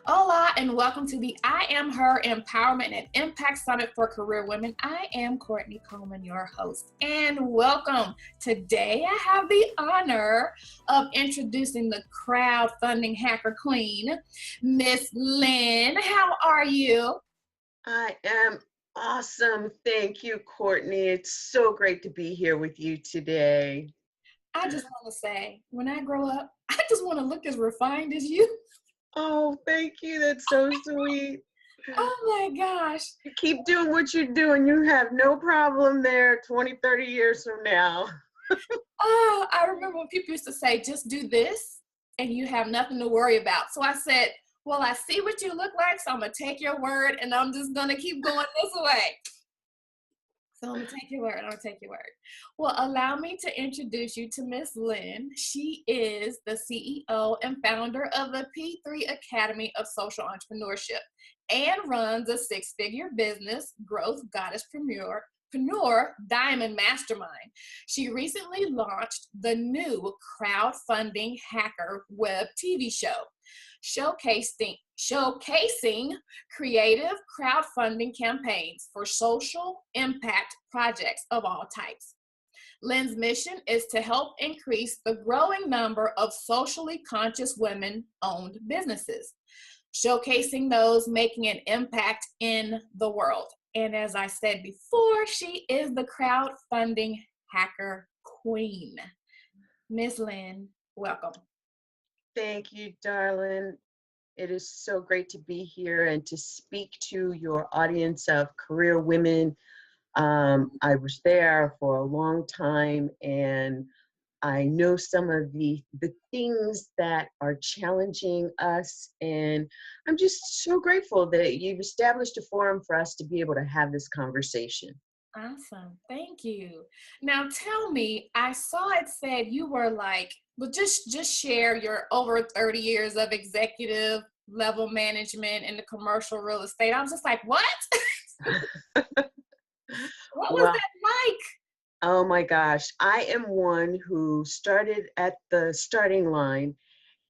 Hola, and welcome to the I Am Her Empowerment and Impact Summit for Career Women. I am Kourtney Coleman, your host, and welcome. Today, I have the honor of introducing the crowdfunding hacker queen, Miss Lynn. How are you? I am awesome. Thank you, Kourtney. It's so great to be here with you today. I just want to say, when I grow up, I just want to look as refined as you. Oh, thank you. That's so sweet. Oh my gosh. You keep doing what you're doing. You have no problem there 20, 30 years from now. Oh, I remember when people used to say, just do this and you have nothing to worry about. So I said, well, I see what you look like, so I'm going to take your word and I'm just going to keep going this way. So I'm going to take your word. I'm going to take your word. Well, allow me to introduce you to Miss Lynn. She is the CEO and founder of the P3 Academy of Social Entrepreneurship and runs a six-figure business, Growth Goddess Premier Diamond Mastermind. She recently launched the new crowdfunding hacker web TV show, showcasing creative crowdfunding campaigns for social impact projects of all types. Lynn's mission is to help increase the growing number of socially conscious women-owned businesses, showcasing those making an impact in the world. And as I said before, she is the crowdfunding hacker queen. Miss Lynn, welcome. Thank you, darling. It is so great to be here and to speak to your audience of career women. I was there for a long time, and I know some of the things that are challenging us, and I'm just so grateful that you've established a forum for us to be able to have this conversation. Awesome. Thank you. Now tell me, I saw it said you were like, well, just share your over 30 years of executive level management in the commercial real estate. I was just like, what? What was Well, that like? oh my gosh, I am one who started at the starting line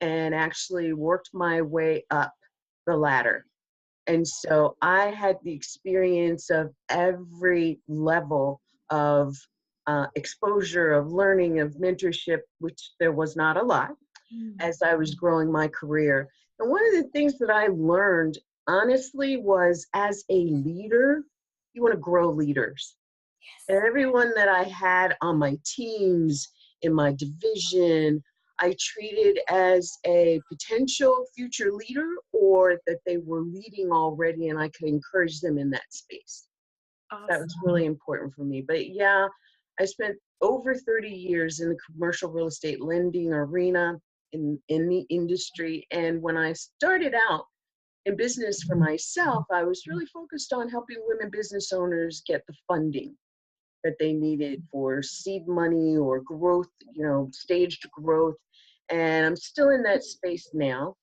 and actually worked my way up the ladder. And so I had the experience of every level of exposure, of learning, of mentorship, which there was not a lot as I was growing my career. And one of the things that I learned, honestly, was as a leader, you want to grow leaders. And everyone that I had on my teams, in my division, I treated as a potential future leader, or that they were leading already and I could encourage them in that space. That Awesome. was really important for me. But yeah, I spent over 30 years in the commercial real estate lending arena in the industry. And when I started out in business for myself, I was really focused on helping women business owners get the funding that they needed for seed money or growth, staged growth. And I'm still in that space now.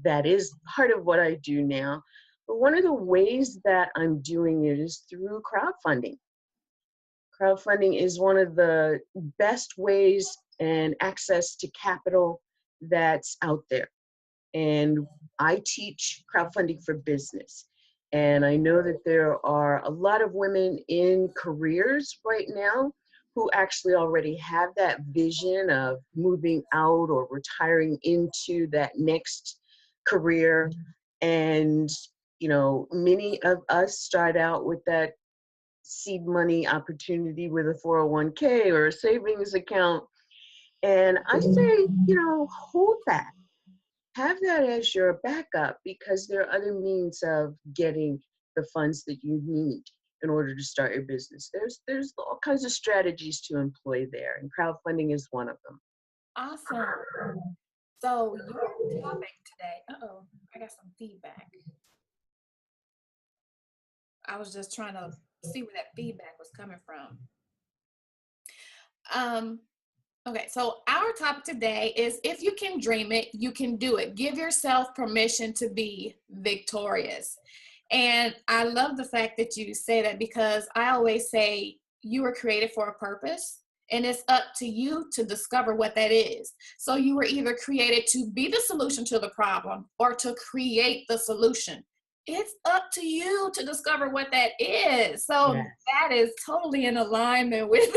That is part of what I do now. But one of the ways that I'm doing it is through crowdfunding. Crowdfunding is one of the best ways and access to capital that's out there. And I teach crowdfunding for business. And I know that there are a lot of women in careers right now who actually already have that vision of moving out or retiring into that next career. And, many of us start out with that seed money opportunity with a 401k or a savings account. And I say, hold that. Have that as your backup, because there are other means of getting the funds that you need in order to start your business. There's all kinds of strategies to employ there, and crowdfunding is one of them. Awesome. So your topic today, I got some feedback. I was just trying to see where that feedback was coming from. Okay, so our topic today is if you can dream it, you can do it. Give yourself permission to be victorious. And I love the fact that you say that, because I always say you were created for a purpose And it's up to you to discover what that is. So you were either created to be the solution to the problem or to create the solution. It's up to you to discover what that is. So Yes. that is totally in alignment with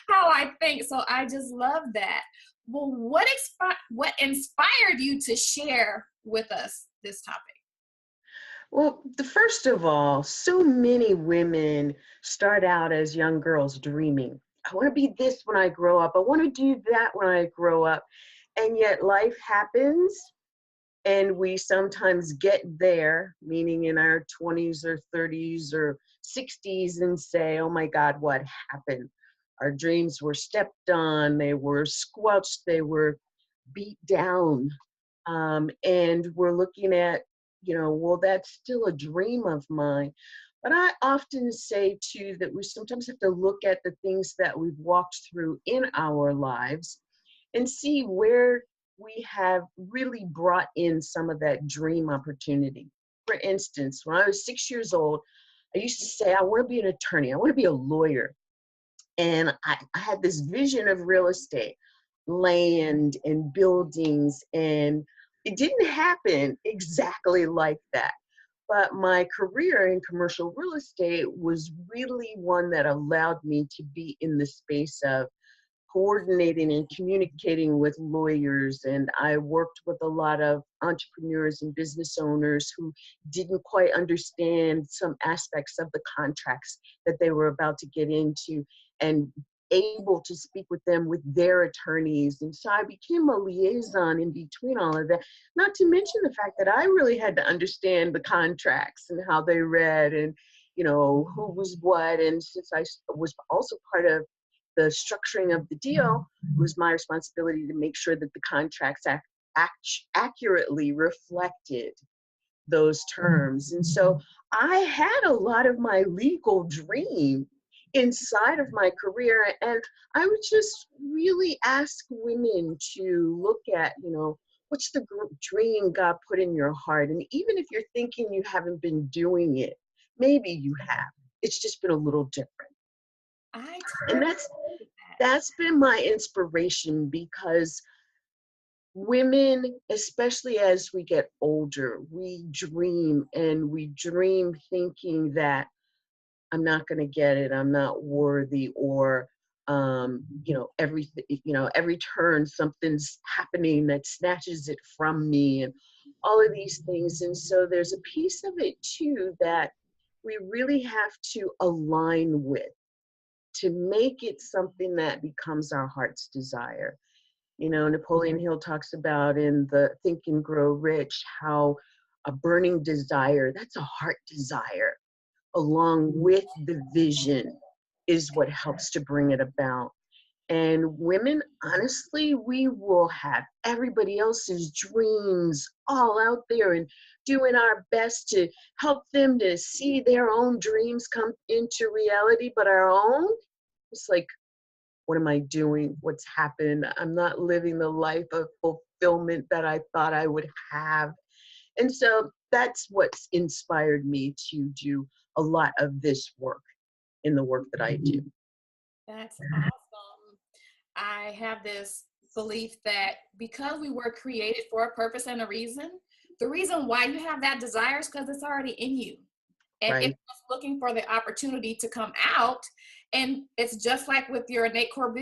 how I think. So I just love that. Well, what inspired you to share with us this topic? Well, the first of all, so many women start out as young girls dreaming. I want to be this when I grow up. I want to do that when I grow up. And yet life happens and we sometimes get there, meaning in our 20s or 30s or 60s, and say, oh my God, what happened? Our dreams were stepped on, they were squelched, they were beat down. And we're looking at, well, that's still a dream of mine. But I often say too that we sometimes have to look at the things that we've walked through in our lives and see where we have really brought in some of that dream opportunity. For instance, when I was 6 years old, I used to say, I want to be an attorney, I want to be a lawyer. And I had this vision of real estate, land and buildings, and it didn't happen exactly like that. But my career in commercial real estate was really one that allowed me to be in the space of coordinating and communicating with lawyers. And I worked with a lot of entrepreneurs and business owners who didn't quite understand some aspects of the contracts that they were about to get into, and able to speak with them with their attorneys. And so I became a liaison in between all of that, not to mention the fact that I really had to understand the contracts and how they read, and who was what. And since I was also part of the structuring of the deal, it was my responsibility to make sure that the contracts accurately reflected those terms. And so I had a lot of my legal dream inside of my career. And I would just really ask women to look at, what's the dream God put in your heart? And even if you're thinking you haven't been doing it, maybe you have. It's just been a little different. I And totally that's been my inspiration, because women, especially as we get older, we dream, and we dream thinking that I'm not going to get it, I'm not worthy, or everything, every turn something's happening that snatches it from me, and all of these things. And so there's a piece of it too that we really have to align with, to make it something that becomes our heart's desire. Napoleon Hill talks about in the Think and Grow Rich how a burning desire, that's a heart desire, along with the vision, is what helps to bring it about. And women, honestly, we will have everybody else's dreams all out there and doing our best to help them to see their own dreams come into reality. But our own, it's like, what am I doing? What's happened? I'm not living the life of fulfillment that I thought I would have. And so that's what's inspired me to do a lot of this work in the work that I do. That's awesome. I have this belief that because we were created for a purpose and a reason, the reason why you have that desire is because it's already in you. And Right. it's just looking for the opportunity to come out. And it's just like with your innate core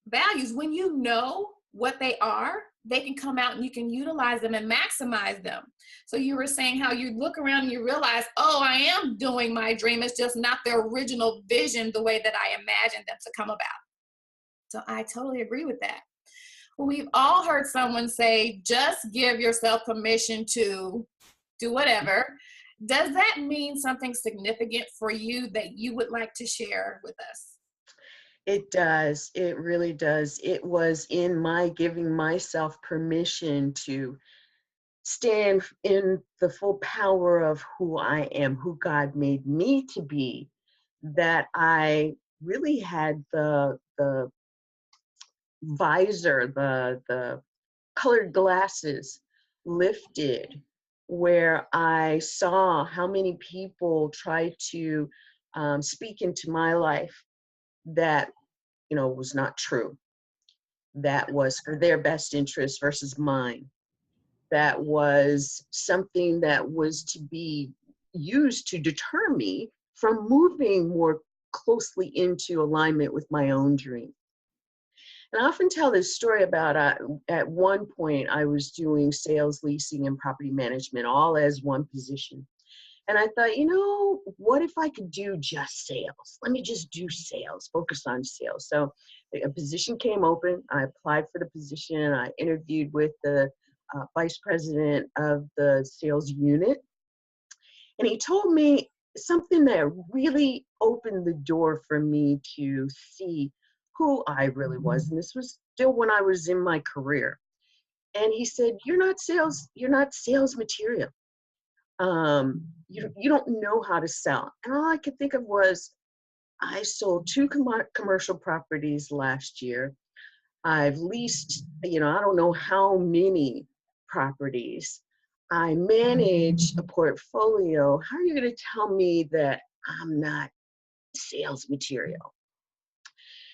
values, when you know what they are, they can come out and you can utilize them and maximize them. So you were saying how you look around and you realize, oh, I am doing my dream. It's just not the original vision the way that I imagined them to come about. So I totally agree with that. Well, we've all heard someone say, just give yourself permission to do whatever. Does that mean something significant for you that you would like to share with us? It does. It really does. It was in my giving myself permission to stand in the full power of who I am, who God made me to be, that I really had the visor, the colored glasses lifted, where I saw how many people try to speak into my life that was not true. That was for their best interest versus mine. That was something that was to be used to deter me from moving more closely into alignment with my own dream. And I often tell this story about at one point I was doing sales, leasing, and property management all as one position. And I thought, what if I could do just sales? Let me just do sales, focus on sales. So a position came open. I applied for the position. I interviewed with the vice president of the sales unit. And he told me something that really opened the door for me to see who I really was. And this was still when I was in my career. And he said, you're not sales material. You don't know how to sell. And all I could think of was, I sold 2 commercial properties last year. I've leased, I don't know how many properties. I manage a portfolio. How are you going to tell me that I'm not sales material?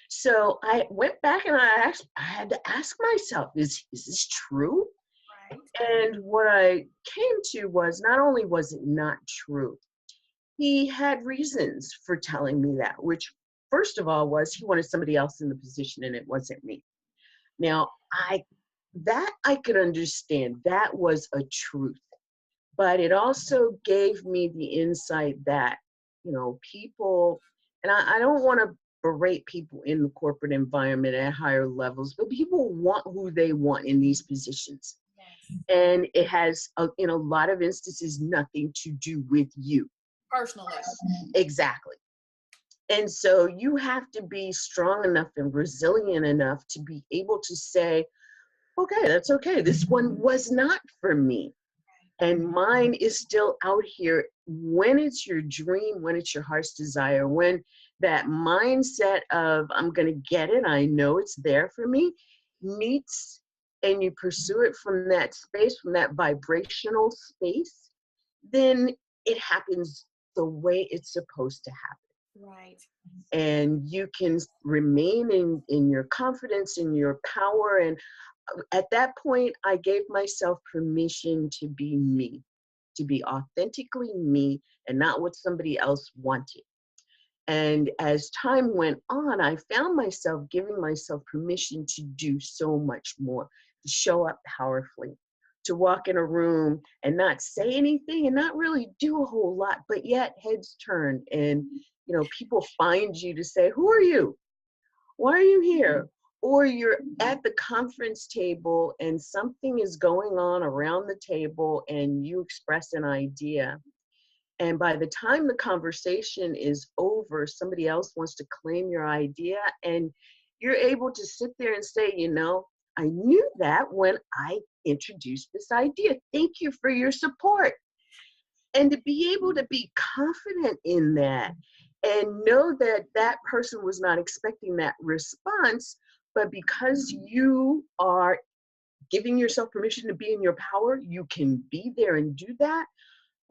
So I went back and I had to ask myself, is this true? Right. And what I came to was, not only was it not true, he had reasons for telling me that, which first of all was he wanted somebody else in the position and it wasn't me. Now, I could understand. That was a truth. But it also gave me the insight that, people, and I don't want to berate people in the corporate environment at higher levels, but people want who they want in these positions. Yes. And it has, in a lot of instances, nothing to do with you. Personally. Exactly. And so you have to be strong enough and resilient enough to be able to say, okay, that's okay. This one was not for me. And mine is still out here. When it's your dream, when it's your heart's desire, when that mindset of I'm going to get it, I know it's there for me, meets, and you pursue it from that space, from that vibrational space, then it happens the way it's supposed to happen. Right. And you can remain in your confidence, in your power. And at that point, I gave myself permission to be me, to be authentically me and not what somebody else wanted. And as time went on, I found myself giving myself permission to do so much more, to show up powerfully, to walk in a room and not say anything and not really do a whole lot, but yet heads turn and, people find you to say, who are you? Why are you here? Or you're at the conference table and something is going on around the table and you express an idea. And by the time the conversation is over, somebody else wants to claim your idea and you're able to sit there and say, I knew that when I introduced this idea. Thank you for your support. And to be able to be confident in that and know that that person was not expecting that response, but because you are giving yourself permission to be in your power, you can be there and do that,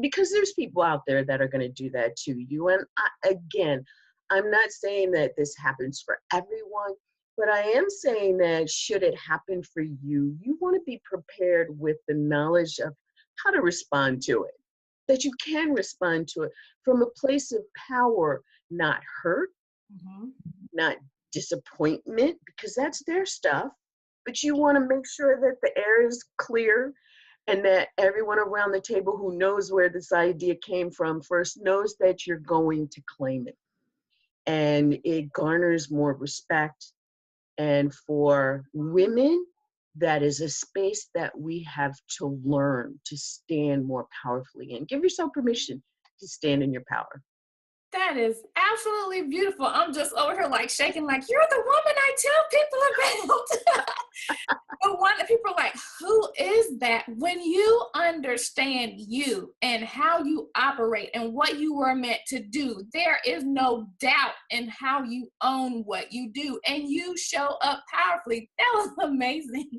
because there's people out there that are going to do that to you. And again, I'm not saying that this happens for everyone, but I am saying that should it happen for you, you want to be prepared with the knowledge of how to respond to it, that you can respond to it from a place of power, not hurt, not disappointment, because that's their stuff. But you want to make sure that the air is clear and that everyone around the table who knows where this idea came from first knows that you're going to claim it. And it garners more respect. And for women, that is a space that we have to learn to stand more powerfully in. Give yourself permission to stand in your power. That is absolutely beautiful. I'm just over here like shaking, like, you're the woman I tell people about. But one people are like, who is that? When you understand you and how you operate and what you were meant to do, there is no doubt in how you own what you do and you show up powerfully. That was amazing.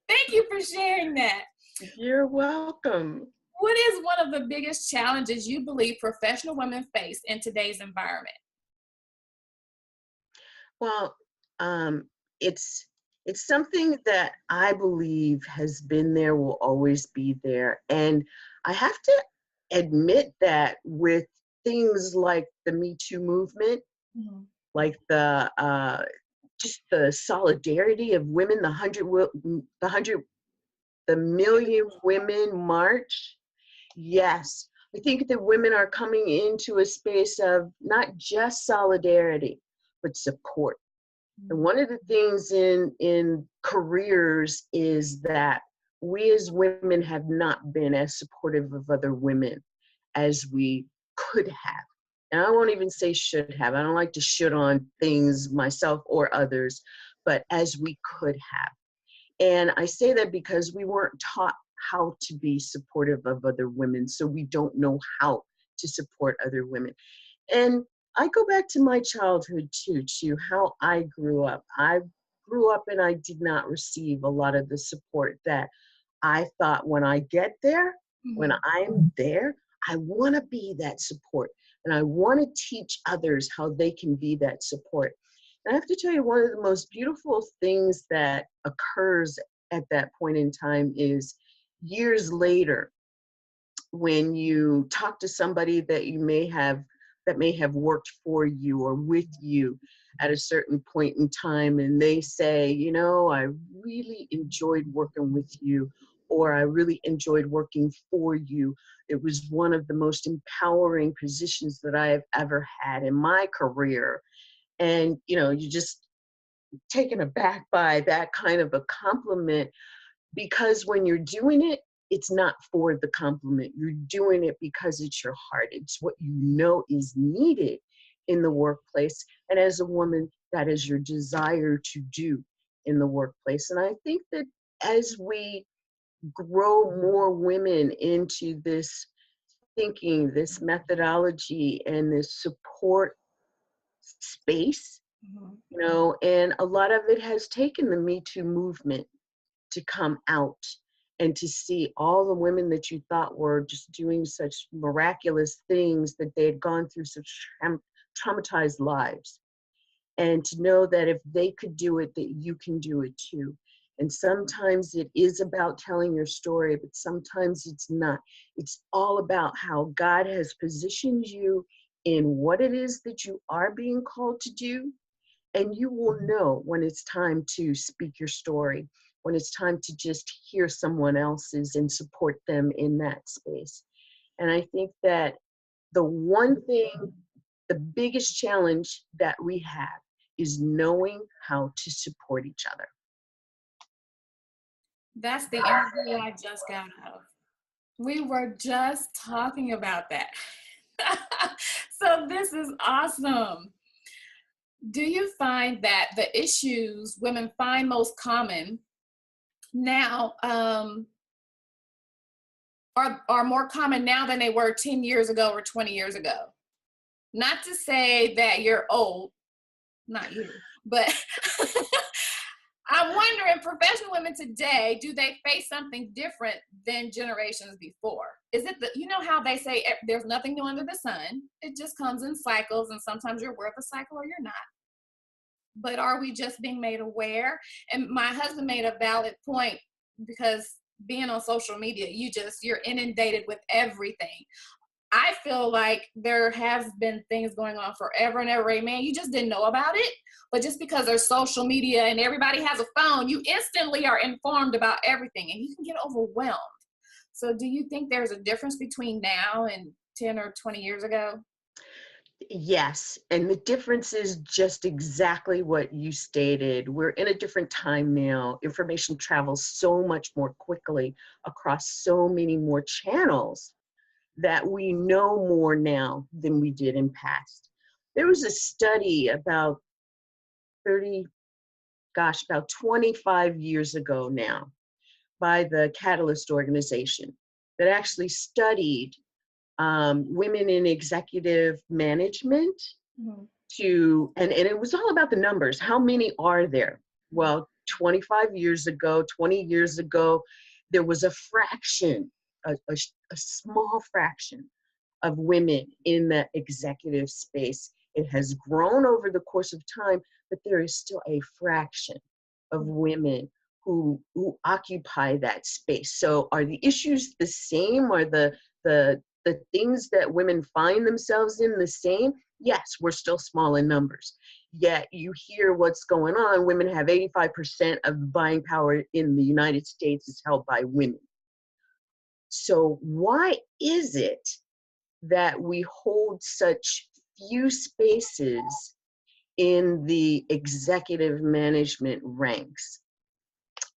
Thank you for sharing that. You're welcome. What is one of the biggest challenges you believe professional women face in today's environment? Well, Um, it's it's something that I believe has been there, will always be there. And I have to admit that with things like the Me Too movement, Mhm. like the just the solidarity of women, the million women march. Yes, I think that women are coming into a space of not just solidarity, but support. And Mhm. one of the things in careers is that we as women have not been as supportive of other women as we could have. And I won't even say should have. I don't like to shit on things myself or others, but as we could have. And I say that because we weren't taught how to be supportive of other women, so we don't know how to support other women. And I go back to my childhood too, to how I grew up. I grew up and I did not receive a lot of the support that I thought when I get there, when Mhm. I'm there, I want to be that support. And I want to teach others how they can be that support. And I have to tell you, one of the most beautiful things that occurs at that point in time is years later, when you talk to somebody that may have worked for you or with you at a certain point in time, and they say, you know, I really enjoyed working with you, or I really enjoyed working for you. It was one of the most empowering positions that I have ever had in my career. And you know, you just taken aback by that kind of a compliment, because when you're doing it, it's not for the compliment. You're doing it because it's your heart. It's what you know is needed in the workplace. And as a woman, that is your desire to do in the workplace. And I think that as we grow more women into this thinking, this methodology, and this support space, Mhm. you know, and a lot of it has taken the Me Too movement to come out and to see all the women that you thought were just doing such miraculous things, that they had gone through such traumatized lives, and to know that if they could do it, that you can do it too. And sometimes it is about telling your story, but sometimes it's not. It's all about how God has positioned you in what it is that you are being called to do, and you will know when it's time to speak your story, when it's time to just hear someone else's and support them in that space. And I think that the one thing, the biggest challenge that we have is knowing how to support each other. That's the interview I just got out of. We were just talking about that. So this is awesome. Do you find that the issues women find most common now are more common now than they were 10 years ago or 20 years ago? Not to say that you're old, not you, but I'm wondering, professional women today, do they face something different than generations before? Is it you know how they say there's nothing new under the sun? It just comes in cycles, and sometimes you're worth a cycle or you're not. But are we just being made aware? And my husband made a valid point, because being on social media, you're inundated with everything. I feel like there has been things going on forever and ever, amen. You just didn't know about it. But just because there's social media and everybody has a phone, you instantly are informed about everything, and you can get overwhelmed. So do you think there's a difference between now and 10 or 20 years ago? Yes, and the difference is just exactly what you stated. We're in a different time now. Information travels so much more quickly across so many more channels, that we know more now than we did in past. There was a study about 30, gosh, about 25 years ago now, by the Catalyst organization, that actually studied women in executive management, Mhm. and it was all about the numbers. How many are there? Well, 25 years ago, 20 years ago, there was a fraction, a small fraction of women in the executive space. It has grown over the course of time, but there is still a fraction of women who occupy that space. So are the issues the same? Are the things that women find themselves in the same? Yes, we're still small in numbers. Yet you hear what's going on. Women have 85% of the buying power in the United States is held by women. So why is it that we hold such few spaces in the executive management ranks?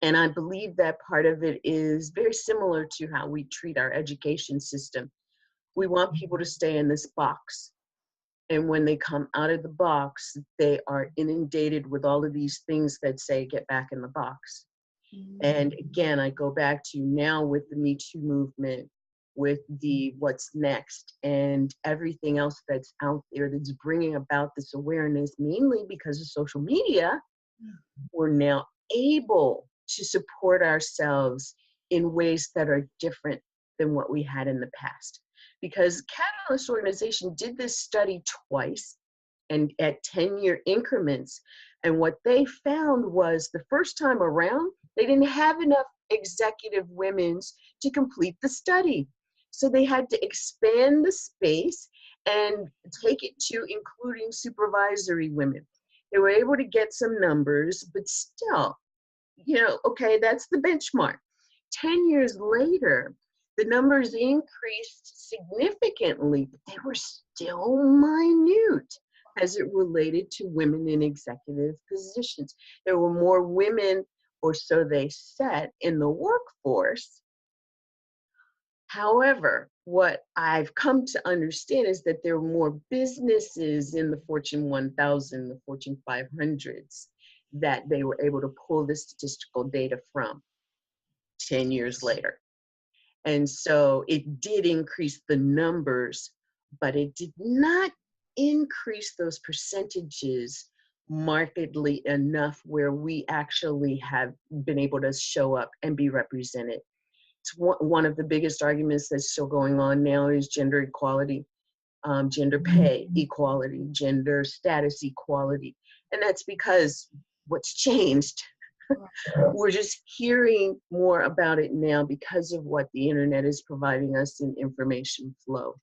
And I believe that part of it is very similar to how we treat our education system. We want people to stay in this box. And when they come out of the box, they are inundated with all of these things that say, get back in the box. And again, I go back to now with the Me Too movement, with the what's next and everything else that's out there that's bringing about this awareness, mainly because of social media. We're now able to support ourselves in ways that are different than what we had in the past. Because Catalyst Organization did this study twice and at 10-year increments. And what they found was the first time around, they didn't have enough executive women to complete the study. So they had to expand the space and take it to including supervisory women. They were able to get some numbers, but still, okay, that's the benchmark. 10 years later, the numbers increased significantly, but they were still minute as it related to women in executive positions. There were more women, or so they said, in the workforce. However, what I've come to understand is that there are more businesses in the Fortune 1000, the Fortune 500s, that they were able to pull the statistical data from 10 years later. And so it did increase the numbers, but it did not increase those percentages markedly enough where we actually have been able to show up and be represented. It's one of the biggest arguments that's still going on now is gender equality, gender pay equality, gender status equality. And that's because what's changed, we're just hearing more about it now because of what the internet is providing us in information flow.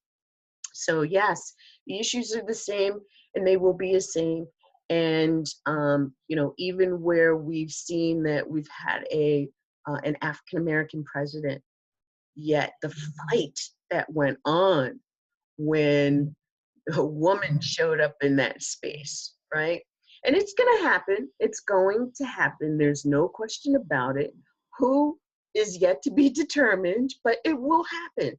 So yes, the issues are the same and they will be the same. And, even where we've seen that we've had an African-American president, yet the fight that went on when a woman showed up in that space, right? And it's going to happen. It's going to happen. There's no question about it. Who is yet to be determined, but it will happen.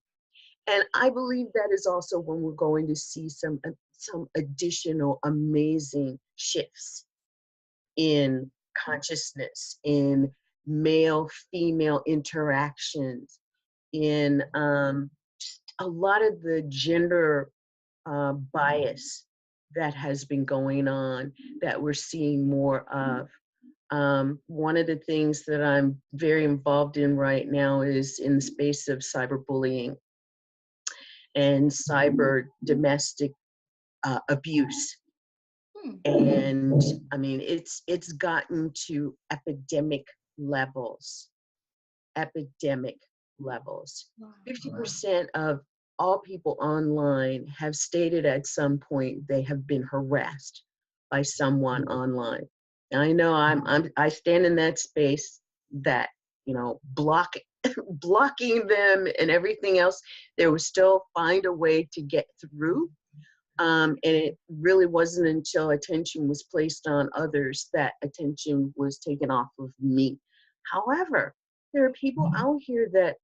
And I believe that is also when we're going to see some additional amazing shifts in consciousness, in male-female interactions, in just a lot of the gender bias that has been going on that we're seeing more of. One of the things that I'm very involved in right now is in the space of cyberbullying and cyber domestic abuse. And I mean, it's gotten to epidemic levels. 50% of all people online have stated at some point they have been harassed by someone online. And I know I stand in that space that, blocking them and everything else, they will still find a way to get through. And it really wasn't until attention was placed on others that attention was taken off of me. However, there are people out here that,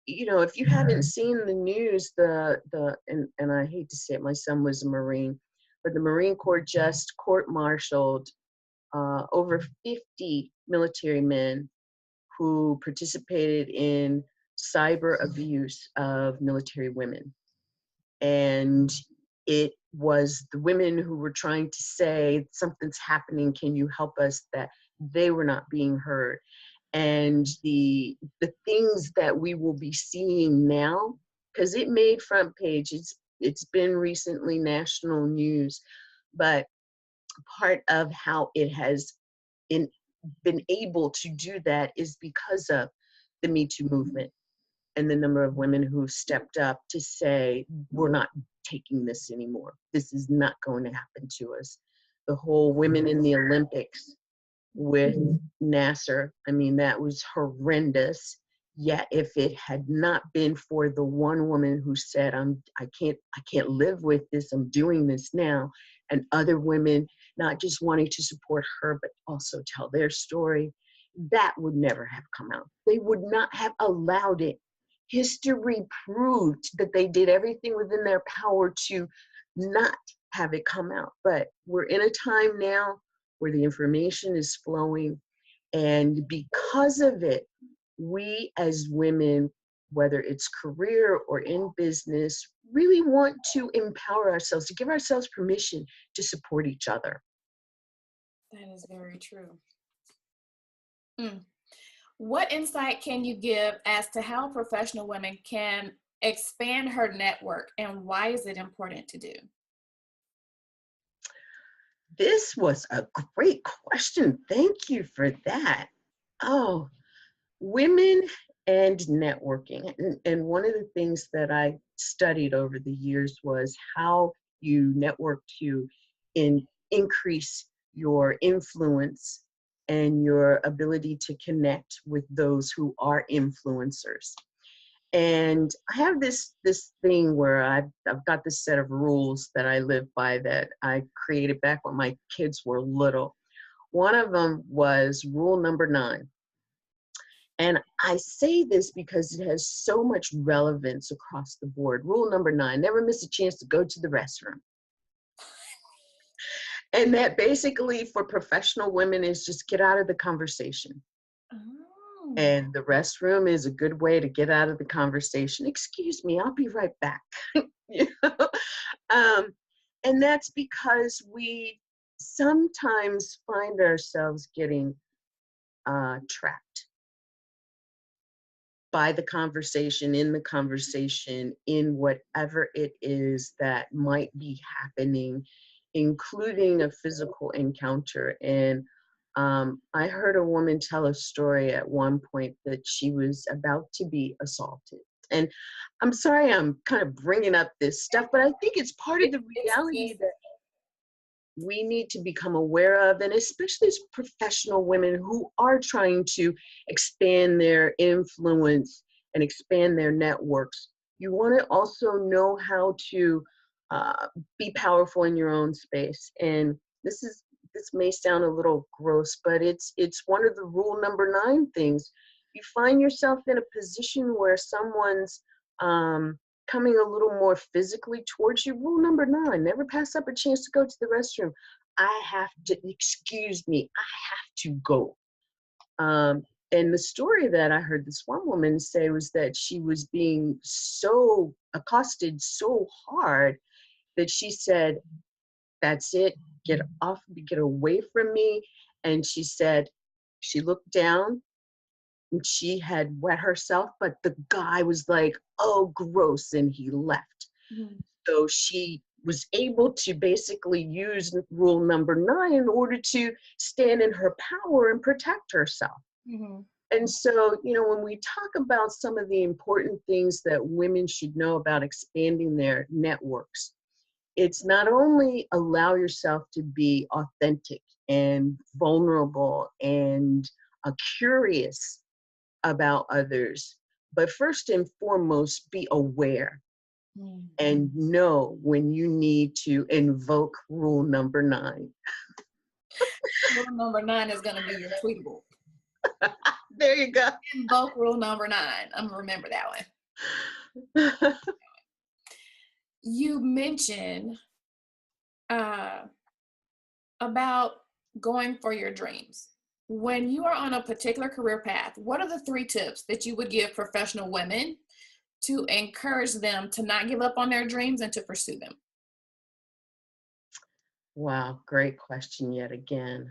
if you haven't seen the news, and I hate to say it, my son was a Marine, but the Marine Corps just court-martialed over 50 military men who participated in cyber abuse of military women. And it was the women who were trying to say, something's happening, can you help us, that they were not being heard. And the things that we will be seeing now, because it made front page, it's been recently national news, But part of how it has been, been able to do that is because of the Me Too movement and the number of women who stepped up to say, we're not taking this anymore. This is not going to happen to us. The whole women in the Olympics with Nasser, I mean, that was horrendous. Yet if it had not been for the one woman who said, I can't live with this, I'm doing this now, and other women not just wanting to support her, but also tell their story, that would never have come out. They would not have allowed it. History proved that they did everything within their power to not have it come out. But we're in a time now where the information is flowing, and because of it, we as women, whether it's career or in business, really want to empower ourselves, to give ourselves permission to support each other. That is very true. What insight can you give as to how professional women can expand her network, and why is it important to do? This was a great question. Thank you for that. Oh, women and networking. And one of the things that I studied over the years was how you network to increase your influence and your ability to connect with those who are influencers. And I have this thing where I've got this set of rules that I live by that I created back when my kids were little. One of them was rule number 9. And I say this because it has so much relevance across the board. Rule number 9, never miss a chance to go to the restroom. And that basically for professional women is just get out of the conversation. Oh. And the restroom is a good way to get out of the conversation. Excuse me, I'll be right back. You know? And that's because we sometimes find ourselves getting trapped by the conversation, in whatever it is that might be happening, including a physical encounter. And I heard a woman tell a story at one point that she was about to be assaulted. And I'm sorry I'm kind of bringing up this stuff, but I think it's part of the reality that we need to become aware of, and especially as professional women who are trying to expand their influence and expand their networks. You want to also know how to be powerful in your own space. And this may sound a little gross, but it's one of the rule number 9 things. You find yourself in a position where someone's coming a little more physically towards you. Rule number 9, never pass up a chance to go to the restroom. Excuse me, I have to go. And the story that I heard this one woman say was that she was being so accosted so hard that she said, that's it, get away from me. And she said, she looked down, and she had wet herself, but the guy was like, oh, gross, and he left. Mm-hmm. So she was able to basically use rule number 9 in order to stand in her power and protect herself. Mm-hmm. And so, you know, when we talk about some of the important things that women should know about expanding their networks, it's not only allow yourself to be authentic and vulnerable and curious about others, but first and foremost, be aware and know when you need to invoke rule number 9. Rule number 9 is going to be your tweetable. There you go. Invoke rule number 9. I'm going to remember that one. You mentioned about going for your dreams. When you are on a particular career path, what are the 3 tips that you would give professional women to encourage them to not give up on their dreams and to pursue them? Wow, great question yet again.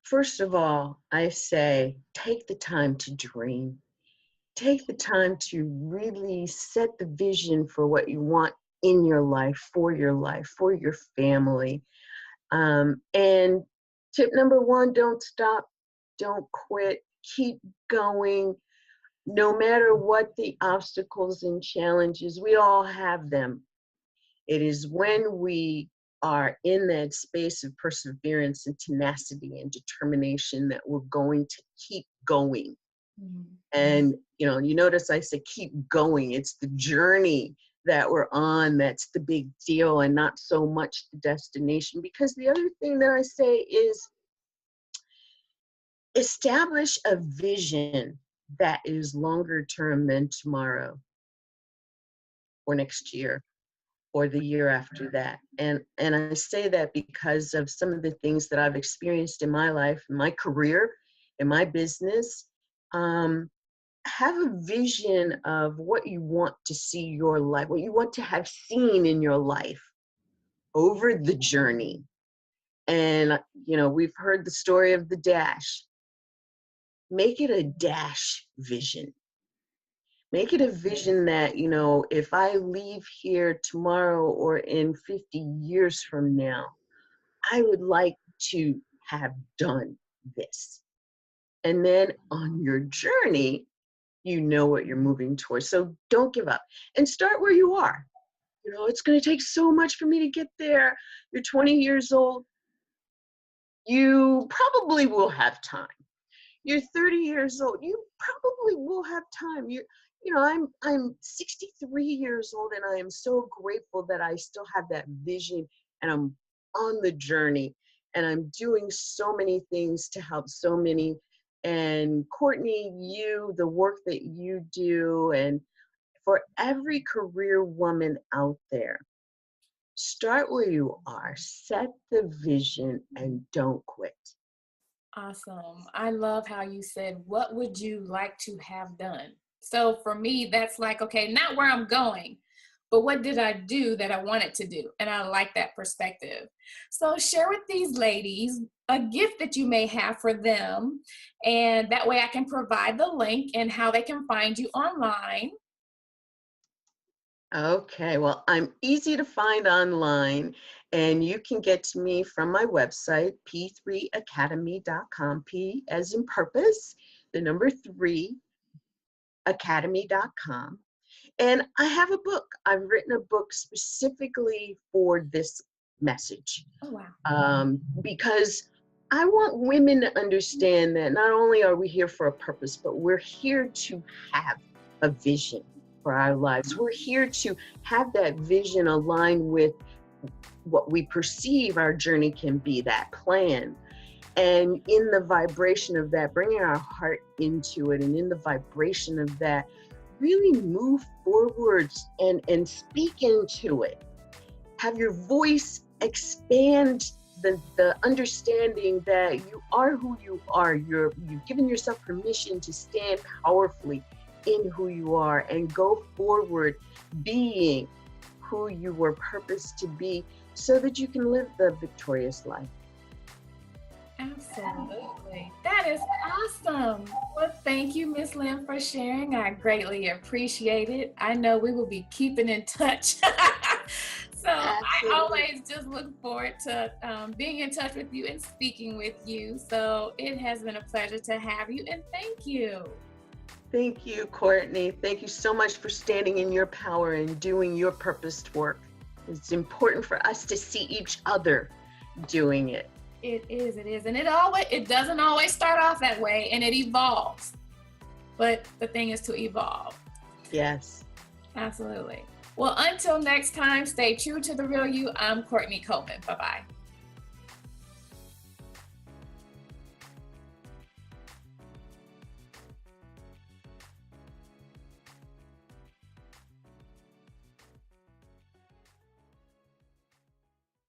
First of all, I say take the time to dream. Take the time to really set the vision for what you want in your life, for your family. And tip number one, don't stop, don't quit, keep going. No matter what the obstacles and challenges, we all have them. It is when we are in that space of perseverance and tenacity and determination that we're going to keep going. Mhm. And, you notice I say keep going. It's the journey that we're on that's the big deal, and not so much the destination. Because the other thing that I say is establish a vision that is longer term than tomorrow or next year or the year after that. And I say that because of some of the things that I've experienced in my life, in my career, in my business. Have a vision of what you want to see your life, what you want to have seen in your life over the journey. And, we've heard the story of the dash. Make it a dash vision. Make it a vision that, if I leave here tomorrow or in 50 years from now, I would like to have done this. And then on your journey, you know what you're moving towards. So don't give up and start where you are. It's going to take so much for me to get there. You're 20 years old. You probably will have time. You're 30 years old. You probably will have time. I'm 63 years old, and I am so grateful that I still have that vision, and I'm on the journey, and I'm doing so many things to help so many. And Kourtney, the work that you do, and for every career woman out there, start where you are, set the vision, and don't quit. Awesome. I love how you said, what would you like to have done? So for me, that's like, okay, not where I'm going, but what did I do that I wanted to do? And I like that perspective. So share with these ladies a gift that you may have for them. And that way I can provide the link and how they can find you online. Okay, well, I'm easy to find online, and you can get to me from my website, p3academy.com, P as in purpose, the number 3, academy.com. And I have a book. I've written a book specifically for this message. Oh, wow. Because I want women to understand that not only are we here for a purpose, but we're here to have a vision for our lives. We're here to have that vision align with what we perceive our journey can be, that plan. And in the vibration of that, bringing our heart into it, and in the vibration of that, really move forwards and speak into it. Have your voice expand the understanding that you are who you are. You've given yourself permission to stand powerfully in who you are and go forward being who you were purposed to be, so that you can live the victorious life. Absolutely. That is awesome. Well, thank you, Miss Lynn, for sharing. I greatly appreciate it. I know we will be keeping in touch. So Absolutely. I always just look forward to being in touch with you and speaking with you. So it has been a pleasure to have you, and thank you. Thank you, Kourtney. Thank you so much for standing in your power and doing your purposed work. It's important for us to see each other doing it. It is. And it doesn't always start off that way, and it evolves. But the thing is to evolve. Yes. Absolutely. Well, until next time, stay true to the real you. I'm Kourtney Coleman. Bye-bye.